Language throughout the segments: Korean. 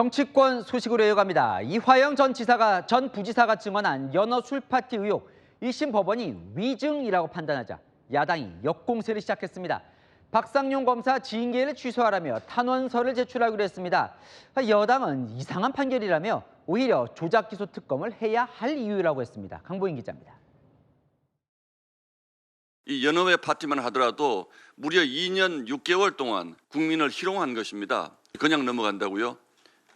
정치권 소식으로 이어갑니다. 이화영 전 부지사가 증언한 연어 술파티 의혹 1심 법원이 위증이라고 판단하자 야당이 역공세를 시작했습니다. 박상용 검사 징계를 취소하라며 탄원서를 제출하기로 했습니다. 여당은 이상한 판결이라며 오히려 조작기소 특검을 해야 할 이유라고 했습니다. 강보인 기자입니다. 이 연어회 파티만 하더라도 무려 2년 6개월 동안 국민을 희롱한 것입니다. 그냥 넘어간다고요?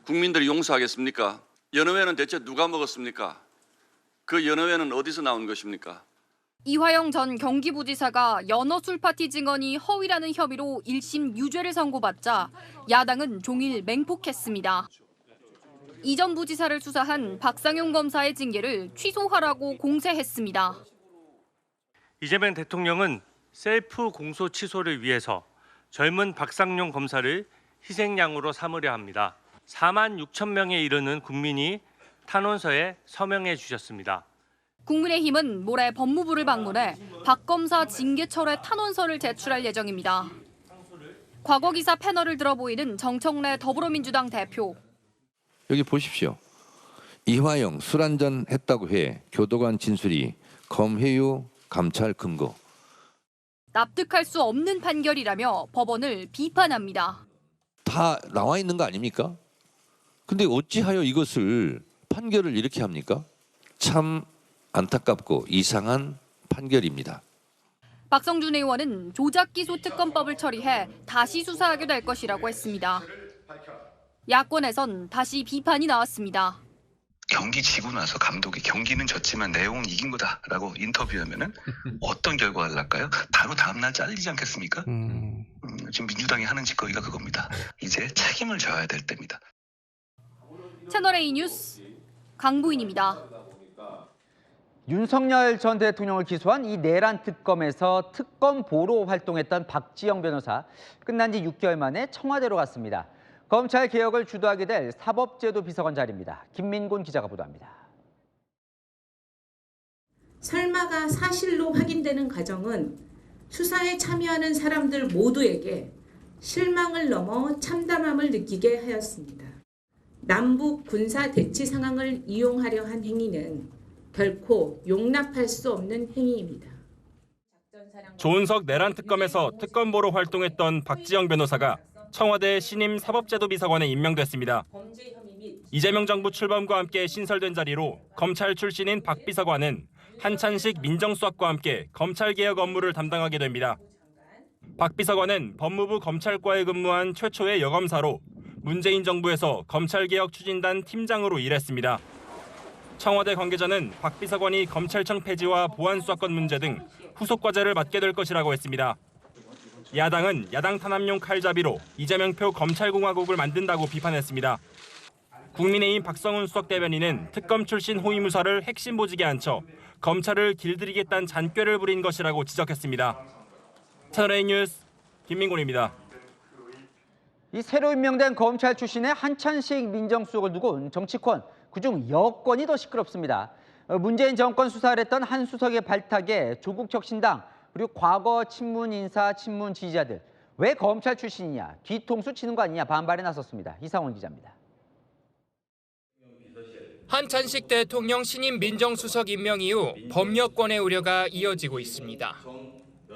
국민들이 용서하겠습니까? 연어회는 대체 누가 먹었습니까? 그 연어회는 어디서 나온 것입니까? 이화영 전 경기부지사가 연어 술파티 증언이 허위라는 혐의로 1심 유죄를 선고받자 야당은 종일 맹폭했습니다. 이 전 부지사를 수사한 박상용 검사의 징계를 취소하라고 공세했습니다. 이재명 대통령은 셀프 공소 취소를 위해서 젊은 박상용 검사를 희생양으로 삼으려 합니다. 4만 6천 명에 이르는 국민이 탄원서에 서명해 주셨습니다. 국민의힘은 모레 법무부를 방문해 박 검사 징계 철회 탄원서를 제출할 예정입니다. 과거 기사 패널을 들어보이는 정청래 더불어민주당 대표. 여기 보십시오. 이화영 술 한잔 했다고 해 교도관 진술이 검회유 감찰 근거. 납득할 수 없는 판결이라며 법원을 비판합니다. 다 나와 있는 거 아닙니까? 근데 어찌하여 이것을 판결을 이렇게 합니까? 참 안타깝고 이상한 판결입니다. 박성준 의원은 조작기소 특검법을 처리해 다시 수사하게 될 것이라고 했습니다. 야권에선 다시 비판이 나왔습니다. 경기 지고 나서 감독이 경기는 졌지만 내용은 이긴 거다라고 인터뷰하면은 어떤 결과를 날까요? 바로 다음날 잘리지 않겠습니까? 지금 민주당이 하는 짓거리가 그겁니다. 이제 책임을 져야 될 때입니다. 채널A 뉴스 강부인입니다. 윤석열 전 대통령을 기소한 이 내란 특검에서 특검보로 활동했던 박지영 변호사 끝난 지 6개월 만에 청와대로 갔습니다. 검찰 개혁을 주도하게 될 사법제도 비서관 자리입니다. 김민곤 기자가 보도합니다. 설마가 사실로 확인되는 과정은 수사에 참여하는 사람들 모두에게 실망을 넘어 참담함을 느끼게 하였습니다. 남북 군사 대치 상황을 이용하려 한 행위는 결코 용납할 수 없는 행위입니다. 조은석 내란 특검에서 특검보로 활동했던 박지영 변호사가 청와대 신임 사법제도비서관에 임명됐습니다. 이재명 정부 출범과 함께 신설된 자리로 검찰 출신인 박 비서관은 한찬식 민정수석과 함께 검찰개혁 업무를 담당하게 됩니다. 박 비서관은 법무부 검찰과에 근무한 최초의 여검사로 문재인 정부에서 검찰개혁 추진단 팀장으로 일했습니다. 청와대 관계자는 박 비서관이 검찰청 폐지와 보안수사권 문제 등 후속 과제를 맡게 될 것이라고 했습니다. 야당은 야당 탄압용 칼잡이로 이재명표 검찰공화국을 만든다고 비판했습니다. 국민의힘 박성훈 수석 대변인은 특검 출신 호위무사를 핵심 보직에 앉혀 검찰을 길들이겠다는 잔꾀를 부린 것이라고 지적했습니다. 채널A 뉴스 김민곤입니다. 이 새로 임명된 검찰 출신의 한찬식 민정수석을 두고 정치권, 그중 여권이 더 시끄럽습니다. 문재인 정권 수사를 했던 한 수석의 발탁에 조국혁신당 그리고 과거 친문 인사, 친문 지지자들 왜 검찰 출신이냐, 뒤통수 치는 거 아니냐 반발에 나섰습니다. 이상원 기자입니다. 한찬식 대통령 신임 민정수석 임명 이후 범여권의 우려가 이어지고 있습니다.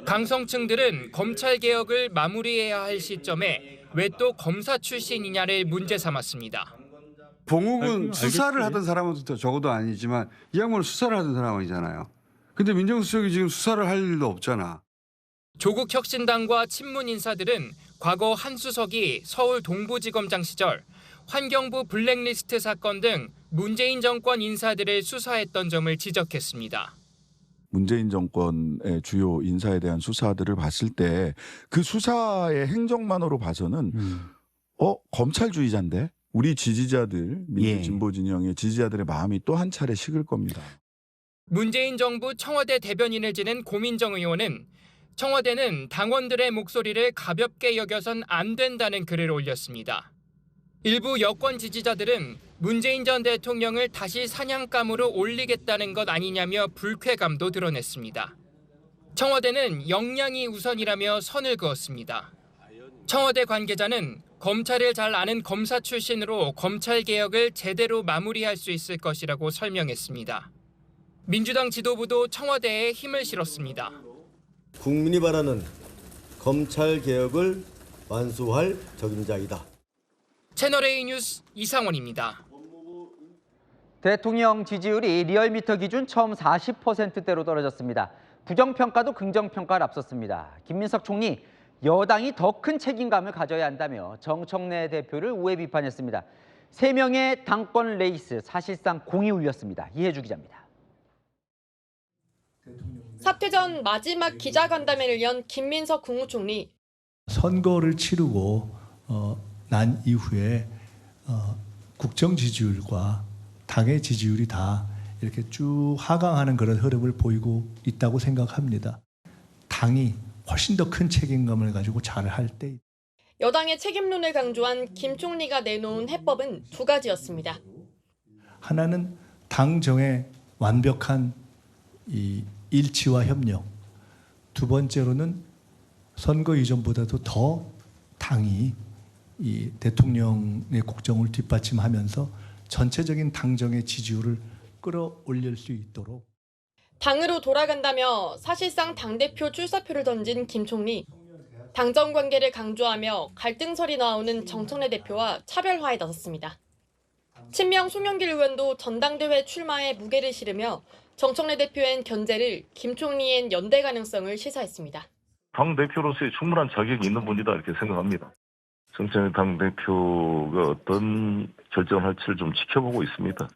강성층들은 검찰 개혁을 마무리해야 할 시점에 왜 또 검사 출신이냐를 문제 삼았습니다. 봉욱은 수사를 하던 사람은 적어도 아니지만 이 양반은 수사를 하던 사람이잖아요. 근데 민정수석이 지금 수사를 할 일도 없잖아. 조국 혁신당과 친문 인사들은 과거 한 수석이 서울 동부지검장 시절 환경부 블랙리스트 사건 등 문재인 정권 인사들을 수사했던 점을 지적했습니다. 문재인 정권의 주요 인사에 대한 수사들을 봤을 때 그 수사의 행정만으로 봐서는 검찰주의자인데 우리 지지자들, 민주 진보 진영의 지지자들의 마음이 또 한 차례 식을 겁니다. 문재인 정부 청와대 대변인을 지낸 고민정 의원은 청와대는 당원들의 목소리를 가볍게 여겨선 안 된다는 글을 올렸습니다. 일부 여권 지지자들은 문재인 전 대통령을 다시 사냥감으로 올리겠다는 것 아니냐며 불쾌감도 드러냈습니다. 청와대는 역량이 우선이라며 선을 그었습니다. 청와대 관계자는 검찰을 잘 아는 검사 출신으로 검찰 개혁을 제대로 마무리할 수 있을 것이라고 설명했습니다. 민주당 지도부도 청와대에 힘을 실었습니다. 국민이 바라는 검찰 개혁을 완수할 적임자이다. 채널A 뉴스 이상원입니다. 대통령 지지율이 리얼미터 기준 처음 40%대로 떨어졌습니다. 부정평가도 긍정평가를 앞섰습니다. 김민석 총리, 여당이 더 큰 책임감을 가져야 한다며 정청래 대표를 우회 비판했습니다. 3명의 당권 레이스 사실상 공이 울렸습니다. 이해주 기자입니다. 사퇴 전 마지막 기자간담회를 연 김민석 국무총리. 선거를 치르고 난 이후에 국정 지지율과 당의 지지율이 다 이렇게 쭉 하강하는 그런 흐름을 보이고 있다고 생각합니다. 당이 훨씬 더 큰 책임감을 가지고 잘을 할 때. 여당의 책임론을 강조한 김 총리가 내놓은 해법은 2가지였습니다. 하나는 당정의 완벽한 이 일치와 협력. 두 번째로는 선거 이전보다도 더 당이 이 대통령의 국정을 뒷받침하면서 전체적인 당정의 지지율을 끌어올릴 수 있도록. 당으로 돌아간다며 사실상 당대표 출사표를 던진 김 총리. 당정 관계를 강조하며 갈등설이 나오는 정청래 대표와 차별화에 나섰습니다. 친명 송영길 의원도 전당대회 출마에 무게를 실으며 정청래 대표엔 견제를, 김 총리엔 연대 가능성을 시사했습니다. 당대표로서의 충분한 자격이 있는 분이다 이렇게 생각합니다. 정청래 당대표가 어떤 결정을 할지를 좀 지켜보고 있습니다.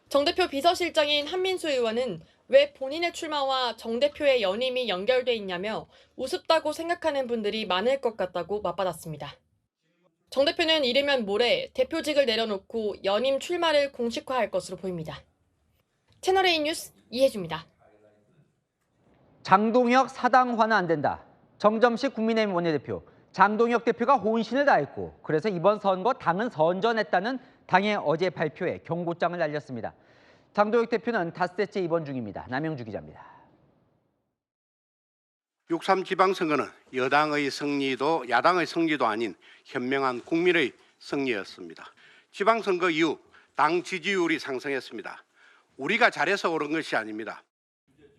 정 대표 비서실장인 한민수 의원은 왜 본인의 출마와 정 대표의 연임이 연결돼 있냐며 우습다고 생각하는 분들이 많을 것 같다고 맞받았습니다. 정 대표는 이르면 모레 대표직을 내려놓고 연임 출마를 공식화할 것으로 보입니다. 채널A 뉴스 이해주입니다. 장동혁 사당화는 안 된다. 정점식 국민의힘 원내대표. 장동혁 대표가 혼신을 다했고 그래서 이번 선거 당은 선전했다는 당의 어제 발표에 경고장을 날렸습니다. 장동혁 대표는 닷새째 입원 중입니다. 남영주 기자입니다. 6.3 지방선거는 여당의 승리도 야당의 승리도 아닌 현명한 국민의 승리였습니다. 지방선거 이후 당 지지율이 상승했습니다. 우리가 잘해서 오른 것이 아닙니다.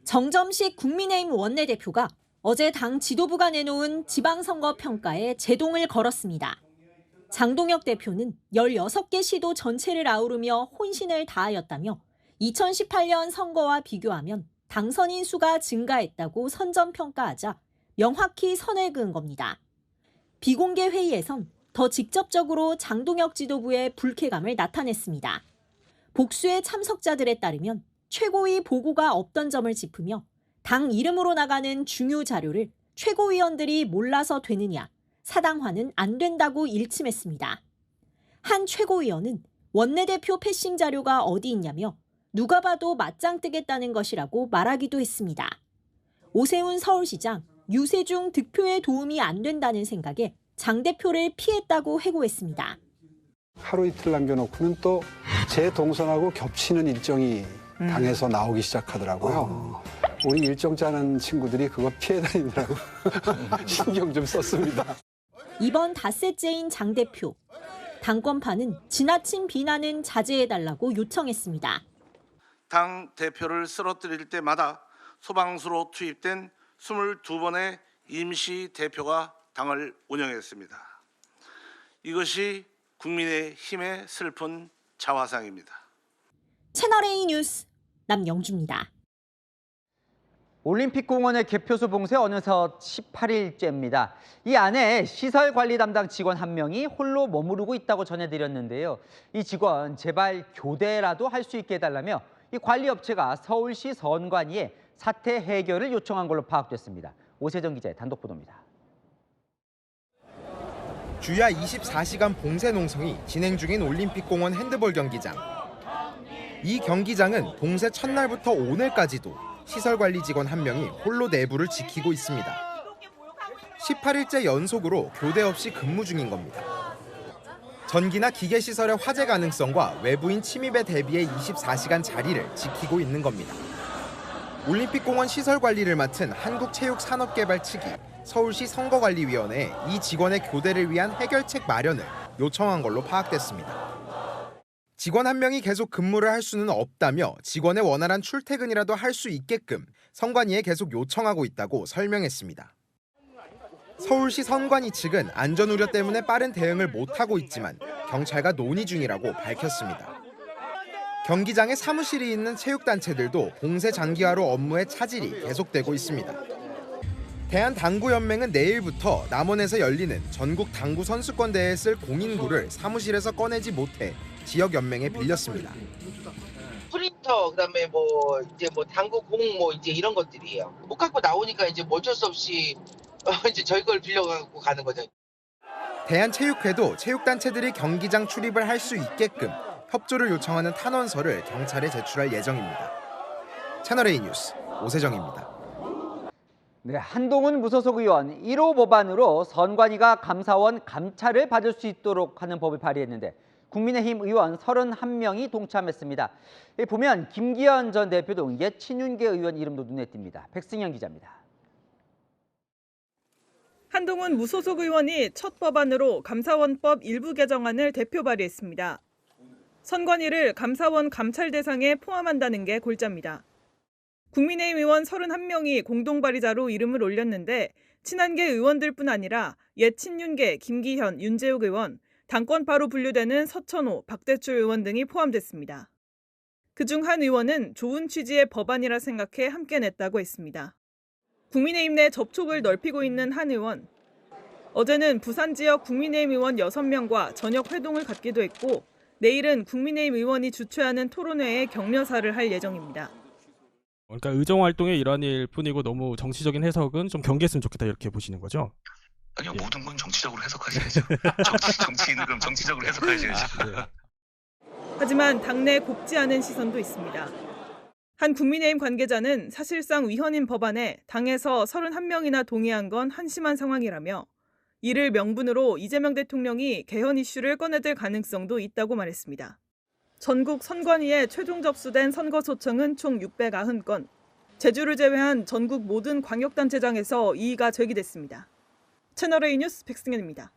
정점식 국민의힘 원내대표가 어제 당 지도부가 내놓은 지방선거 평가에 제동을 걸었습니다. 장동혁 대표는 16개 시도 전체를 아우르며 혼신을 다하였다며 2018년 선거와 비교하면 당선인 수가 증가했다고 선전평가하자 명확히 선을 그은 겁니다. 비공개 회의에선 더 직접적으로 장동혁 지도부의 불쾌감을 나타냈습니다. 복수의 참석자들에 따르면 최고위 보고가 없던 점을 짚으며 당 이름으로 나가는 중요 자료를 최고위원들이 몰라서 되느냐, 사당화는 안 된다고 일침했습니다. 한 최고위원은 원내대표 패싱 자료가 어디 있냐며 누가 봐도 맞짱 뜨겠다는 것이라고 말하기도 했습니다. 오세훈 서울시장, 유세중 득표에 도움이 안 된다는 생각에 장 대표를 피했다고 회고했습니다. 하루 이틀 남겨놓고는 또 재동선하고 겹치는 일정이 당에서 나오기 시작하더라고요. 우리 일정 짜는 친구들이 그거 피해 다니느라고 신경 좀 썼습니다. 이번 닷새째인 장 대표. 당권파는 지나친 비난은 자제해달라고 요청했습니다. 당 대표를 쓰러뜨릴 때마다 소방수로 투입된 22번의 임시 대표가 당을 운영했습니다. 이것이 국민의힘의 슬픈 자화상입니다. 채널A 뉴스 남영주입니다. 올림픽공원의 개표소 봉쇄 어느새 18일째입니다. 이 안에 시설관리 담당 직원 1명이 홀로 머무르고 있다고 전해드렸는데요. 이 직원 제발 교대라도 할 수 있게 해달라며 이 관리업체가 서울시 선관위에 사태 해결을 요청한 걸로 파악됐습니다. 오세정 기자의 단독 보도입니다. 주야 24시간 봉쇄 농성이 진행 중인 올림픽공원 핸드볼 경기장. 이 경기장은 봉쇄 첫날부터 오늘까지도 시설관리 직원 1명이 홀로 내부를 지키고 있습니다. 18일째 연속으로 교대 없이 근무 중인 겁니다. 전기나 기계시설의 화재 가능성과 외부인 침입에 대비해 24시간 자리를 지키고 있는 겁니다. 올림픽공원 시설 관리를 맡은 한국체육산업개발 측이 서울시 선거관리위원회에 이 직원의 교대를 위한 해결책 마련을 요청한 걸로 파악됐습니다. 직원 한 명이 계속 근무를 할 수는 없다며 직원의 원활한 출퇴근이라도 할 수 있게끔 선관위에 계속 요청하고 있다고 설명했습니다. 서울시 선관위 측은 안전 우려 때문에 빠른 대응을 못하고 있지만 경찰과 논의 중이라고 밝혔습니다. 경기장에 사무실이 있는 체육단체들도 봉쇄 장기화로 업무의 차질이 계속되고 있습니다. 대한당구연맹은 내일부터 남원에서 열리는 전국 당구 선수권 대회에 쓸 공인구를 사무실에서 꺼내지 못해 지역 연맹에 빌렸습니다. 프린터 그다음에 이제 당구 공 이제 이런 것들이에요. 못 갖고 나오니까 이제 어쩔 수 없이 이제 저희 걸 빌려갖고 가는 거죠. 대한체육회도 체육단체들이 경기장 출입을 할 수 있게끔 협조를 요청하는 탄원서를 경찰에 제출할 예정입니다. 채널A 뉴스 오세정입니다. 네, 한동훈 무소속 의원 1호 법안으로 선관위가 감사원 감찰을 받을 수 있도록 하는 법을 발의했는데 국민의힘 의원 31명이 동참했습니다. 보면 김기현 전 대표 등 옛 친윤계 의원 이름도 눈에 띕니다. 백승현 기자입니다. 한동훈 무소속 의원이 첫 법안으로 감사원법 일부 개정안을 대표 발의했습니다. 선관위를 감사원 감찰 대상에 포함한다는 게 골자입니다. 국민의힘 의원 31명이 공동 발의자로 이름을 올렸는데 친한계 의원들뿐 아니라 옛 친윤계 김기현, 윤재욱 의원, 당권파로 분류되는 서천호, 박대출 의원 등이 포함됐습니다. 그중 한 의원은 좋은 취지의 법안이라 생각해 함께 냈다고 했습니다. 국민의힘 내 접촉을 넓히고 있는 한 의원. 어제는 부산 지역 국민의힘 의원 6명과 저녁 회동을 갖기도 했고 내일은 국민의힘 의원이 주최하는 토론회에 격려사를 할 예정입니다. 그러니까 의정 활동의 일환일 뿐이고 너무 정치적인 해석은 좀 경계했으면 좋겠다 이렇게 보시는 거죠? 아니요, 모든 건 정치적으로 해석하셔야죠. 정치인은 그럼 정치적으로 해석하셔야죠. 하지만 당내 곱지 않은 시선도 있습니다. 한 국민의힘 관계자는 사실상 위헌인 법안에 당에서 31명이나 동의한 건 한심한 상황이라며 이를 명분으로 이재명 대통령이 개헌 이슈를 꺼내들 가능성도 있다고 말했습니다. 전국 선관위에 최종 접수된 선거 소청은 총 690건, 제주를 제외한 전국 모든 광역단체장에서 이의가 제기됐습니다. 채널A 뉴스 백승현입니다.